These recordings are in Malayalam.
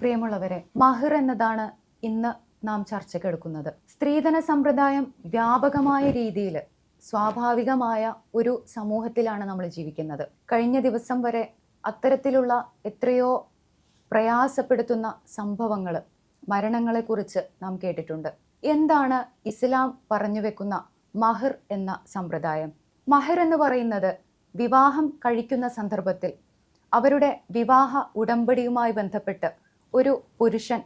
പ്രിയമുള്ളവരെ, മഹർ എന്നതാണ് ഇന്ന് നാം ചർച്ചയ്ക്കെടുക്കുന്നത്. സ്ത്രീധന സമ്പ്രദായം വ്യാപകമായ രീതിയിൽ സ്വാഭാവികമായ ഒരു സമൂഹത്തിലാണ് നമ്മൾ ജീവിക്കുന്നത്. കഴിഞ്ഞ ദിവസം വരെ അത്തരത്തിലുള്ള എത്രയോ പ്രയാസപ്പെടുത്തുന്ന സംഭവങ്ങൾ, മരണങ്ങളെക്കുറിച്ച് നാം കേട്ടിട്ടുണ്ട്. എന്താണ് ഇസ്ലാം പറഞ്ഞു വെക്കുന്ന മഹർ എന്ന സമ്പ്രദായം? മഹർ എന്ന് പറയുന്നത് വിവാഹം കഴിക്കുന്ന സന്ദർഭത്തിൽ അവരുടെ വിവാഹ ഉടമ്പടിയുമായി ബന്ധപ്പെട്ട് ഒരു പുരുഷൻ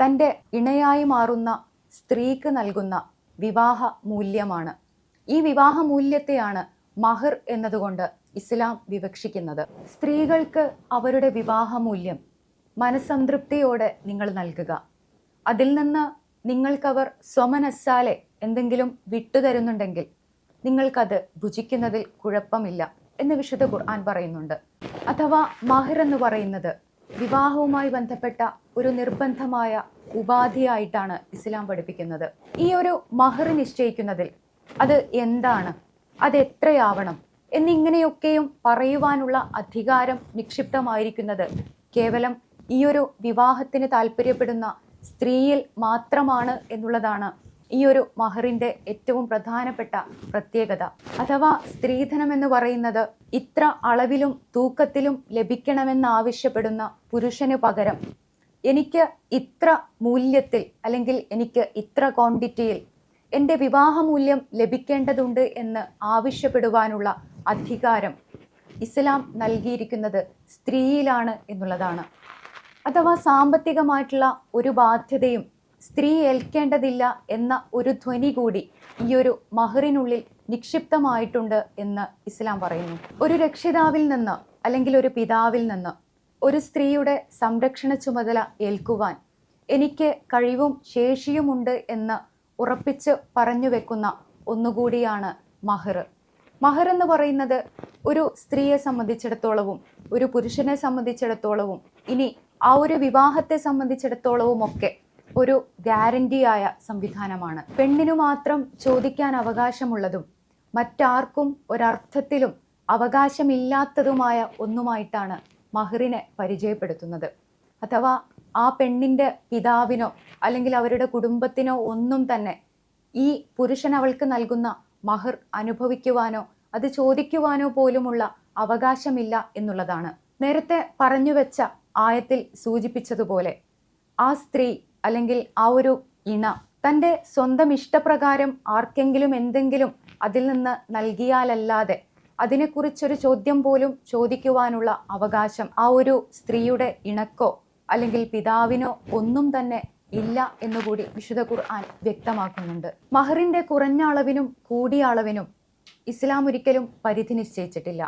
തൻ്റെ ഇണയായി മാറുന്ന സ്ത്രീക്ക് നൽകുന്ന വിവാഹ മൂല്യമാണ്. ഈ വിവാഹ മൂല്യത്തെയാണ് മഹർ എന്നതുകൊണ്ട് ഇസ്ലാം വിവക്ഷിക്കുന്നത്. സ്ത്രീകൾക്ക് അവരുടെ വിവാഹ മൂല്യം മനസ്സംതൃപ്തിയോടെ നിങ്ങൾ നൽകുക. അതിൽ നിന്ന് നിങ്ങൾക്കവർ സ്വമനസ്സാലെ എന്തെങ്കിലും വിട്ടുതരുന്നുണ്ടെങ്കിൽ നിങ്ങൾക്കത് ഭുജിക്കുന്നതിൽ കുഴപ്പമില്ല എന്ന് വിശുദ്ധ ഖുർആൻ പറയുന്നുണ്ട്. അഥവാ മഹർ എന്ന് പറയുന്നത് വിവാഹവുമായി ബന്ധപ്പെട്ട ഒരു നിർബന്ധമായ ഉപാധിയായിട്ടാണ് ഇസ്ലാം പഠിപ്പിക്കുന്നത്. ഈ ഒരു മഹർ നിശ്ചയിക്കുന്നതിൽ അത് എന്താണ്, അത് എത്രയാവണം എന്നിങ്ങനെയൊക്കെയും പറയുവാനുള്ള അധികാരം നിക്ഷിപ്തമായിരിക്കുന്നത് കേവലം ഈ ഒരു വിവാഹത്തിന് താല്പര്യപ്പെടുന്ന സ്ത്രീയിൽ മാത്രമാണ് എന്നുള്ളതാണ് ഈ ഒരു മഹറിന്റെ ഏറ്റവും പ്രധാനപ്പെട്ട പ്രത്യേകത. അഥവാ സ്ത്രീധനം എന്ന് പറയുന്നത് ഇത്ര അളവിലും തൂക്കത്തിലും ലഭിക്കണമെന്നാവശ്യപ്പെടുന്ന പുരുഷന് പകരം എനിക്ക് ഇത്ര മൂല്യത്തിൽ അല്ലെങ്കിൽ എനിക്ക് ഇത്ര ക്വാണ്ടിറ്റിയിൽ എൻ്റെ വിവാഹമൂല്യം ലഭിക്കേണ്ടതുണ്ട് എന്ന് ആവശ്യപ്പെടുവാനുള്ള അധികാരം ഇസ്ലാം നൽകിയിരിക്കുന്നത് സ്ത്രീയിലാണ് എന്നുള്ളതാണ്. അഥവാ സാമ്പത്തികമായിട്ടുള്ള ഒരു ബാധ്യതയും സ്ത്രീ ഏൽക്കേണ്ടതില്ല എന്ന ഒരു ധ്വനി കൂടി ഈ ഒരു മഹറിനുള്ളിൽ നിക്ഷിപ്തമായിട്ടുണ്ട് എന്ന് ഇസ്ലാം പറയുന്നു. ഒരു രക്ഷിതാവിൽ നിന്ന് അല്ലെങ്കിൽ ഒരു പിതാവിൽ നിന്ന് ഒരു സ്ത്രീയുടെ സംരക്ഷണ ചുമതല ഏൽക്കുവാൻ എനിക്ക് കഴിവും ശേഷിയുമുണ്ട് എന്ന് ഉറപ്പിച്ച് പറഞ്ഞു വെക്കുന്ന ഒന്നുകൂടിയാണ് മഹർ. മഹർ എന്ന് പറയുന്നത് ഒരു സ്ത്രീയെ സംബന്ധിച്ചിടത്തോളവും ഒരു പുരുഷനെ സംബന്ധിച്ചിടത്തോളവും ഇനി ആ ഒരു വിവാഹത്തെ സംബന്ധിച്ചിടത്തോളവും ഒക്കെ ഒരു ഗ്യാരണ്ടിയായ സംവിധാനമാണ്. പെണ്ണിനു മാത്രം ചോദിക്കാൻ അവകാശമുള്ളതും മറ്റാർക്കും ഒരർത്ഥത്തിലും അവകാശമില്ലാത്തതുമായ ഒന്നുമായിട്ടാണ് മഹറിനെ പരിചയപ്പെടുത്തുന്നത്. അഥവാ ആ പെണ്ണിൻ്റെ പിതാവിനോ അല്ലെങ്കിൽ അവരുടെ കുടുംബത്തിനോ ഒന്നും തന്നെ ഈ പുരുഷൻ അവൾക്ക് നൽകുന്ന മഹർ അനുഭവിക്കുവാനോ അത് ചോദിക്കുവാനോ പോലുമുള്ള അവകാശമില്ല എന്നുള്ളതാണ്. നേരത്തെ പറഞ്ഞു വെച്ച ആയത്തിൽ സൂചിപ്പിച്ചതുപോലെ ആ സ്ത്രീ അല്ലെങ്കിൽ ആ ഒരു ഇണ തൻ്റെ സ്വന്തം ഇഷ്ടപ്രകാരം ആർക്കെങ്കിലും എന്തെങ്കിലും അതിൽ നിന്ന് നൽകിയാലല്ലാതെ അതിനെക്കുറിച്ചൊരു ചോദ്യം പോലും ചോദിക്കുവാനുള്ള അവകാശം ആ ഒരു സ്ത്രീയുടെ ഇണക്കോ അല്ലെങ്കിൽ പിതാവിനോ ഒന്നും തന്നെ ഇല്ല എന്നുകൂടി വിശുദ്ധ ഖുർആൻ വ്യക്തമാക്കുന്നുണ്ട്. മഹറിന്റെ കുറഞ്ഞ അളവിനും കൂടിയ അളവിനും ഇസ്ലാം ഒരിക്കലും പരിധി നിശ്ചയിച്ചിട്ടില്ല.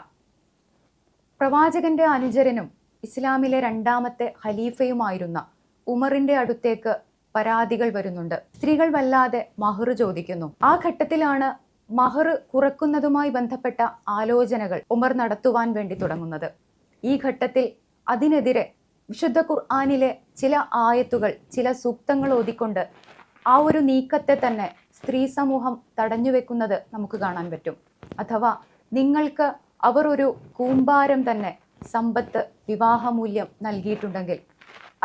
പ്രവാചകന്റെ അനുചരനും ഇസ്ലാമിലെ രണ്ടാമത്തെ ഖലീഫയുമായിരുന്ന ഉമറിന്റെ അടുത്തേക്ക് പരാതികൾ വരുന്നുണ്ട്. സ്ത്രീകൾ വല്ലാതെ മഹർ ചോദിക്കുന്നു. ആ ഘട്ടത്തിലാണ് മഹർ കുറക്കുന്നതുമായി ബന്ധപ്പെട്ട ആലോചനകൾ ഉമർ നടത്തുവാൻ വേണ്ടി തുടങ്ങുന്നത്. ഈ ഘട്ടത്തിൽ അതിനെതിരെ വിശുദ്ധ ഖുർആനിലെ ചില ആയത്തുകൾ, ചില സൂക്തങ്ങൾ ഓതിക്കൊണ്ട് ആ ഒരു നീക്കത്തെ തന്നെ സ്ത്രീ സമൂഹം തടഞ്ഞുവെക്കുന്നത് നമുക്ക് കാണാൻ പറ്റും. അഥവാ നിങ്ങൾക്ക് അവർ ഒരു കൂമ്പാരം തന്നെ സമ്പത്ത് വിവാഹമൂല്യം നൽകിയിട്ടുണ്ടെങ്കിൽ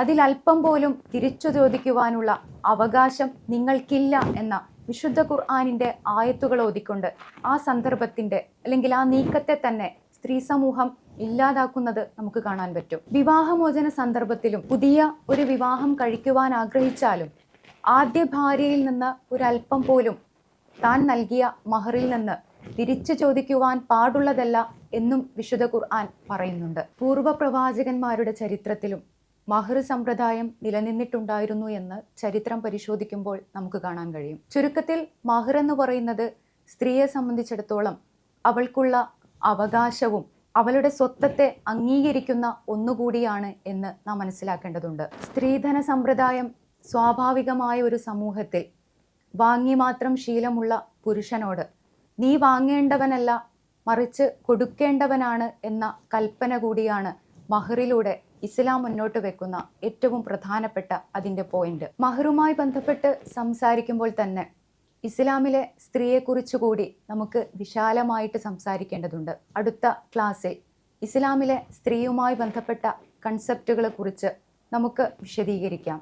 അതിലൽപ്പം പോലും തിരിച്ചു ചോദിക്കുവാനുള്ള അവകാശം നിങ്ങൾക്കില്ല എന്ന വിശുദ്ധ ഖുർആനിന്റെ ആയത്തുകൾ ഓതിക്കൊണ്ട് ആ സന്ദർഭത്തിന്റെ അല്ലെങ്കിൽ ആ നീക്കത്തെ തന്നെ സ്ത്രീ സമൂഹം ഇല്ലാതാക്കുന്നത് നമുക്ക് കാണാൻ പറ്റും. വിവാഹമോചന സന്ദർഭത്തിലും പുതിയ ഒരു വിവാഹം കഴിക്കുവാൻ ആഗ്രഹിച്ചാലും ആദ്യ ഭാര്യയിൽ നിന്ന് ഒരൽപ്പം പോലും താൻ നൽകിയ മഹറിൽ നിന്ന് തിരിച്ചു ചോദിക്കുവാൻ പാടുള്ളതല്ല എന്നും വിശുദ്ധ ഖുർആൻ പറയുന്നുണ്ട്. പൂർവ്വ പ്രവാചകന്മാരുടെ ചരിത്രത്തിലും മഹർ സമ്പ്രദായം നിലനിന്നിട്ടുണ്ടായിരുന്നു എന്ന് ചരിത്രം പരിശോധിക്കുമ്പോൾ നമുക്ക് കാണാൻ കഴിയും. ചുരുക്കത്തിൽ മഹർ എന്ന് പറയുന്നത് സ്ത്രീയെ സംബന്ധിച്ചിടത്തോളം അവൾക്കുള്ള അവകാശവും അവളുടെ സ്വത്വത്തെ അംഗീകരിക്കുന്ന ഒന്നുകൂടിയാണ് എന്ന് നാം മനസ്സിലാക്കേണ്ടതുണ്ട്. സ്ത്രീധന സമ്പ്രദായം സ്വാഭാവികമായ ഒരു സമൂഹത്തിൽ വാങ്ങി മാത്രം ശീലമുള്ള പുരുഷനോട് നീ വാങ്ങേണ്ടവനല്ല മറിച്ച് കൊടുക്കേണ്ടവനാണ് എന്ന കൽപ്പന കൂടിയാണ് മഹറിലൂടെ ഇസ്ലാം മുന്നോട്ട് വെക്കുന്ന ഏറ്റവും പ്രധാനപ്പെട്ട അതിൻ്റെ പോയിന്റ്. മഹറുമായി ബന്ധപ്പെട്ട് സംസാരിക്കുമ്പോൾ തന്നെ ഇസ്ലാമിലെ സ്ത്രീയെക്കുറിച്ച് കൂടി നമുക്ക് വിശാലമായിട്ട് സംസാരിക്കേണ്ടതുണ്ട്. അടുത്ത ക്ലാസ്സിൽ ഇസ്ലാമിലെ സ്ത്രീയുമായി ബന്ധപ്പെട്ട കൺസെപ്റ്റുകളെ കുറിച്ച് നമുക്ക് വിശദീകരിക്കാം.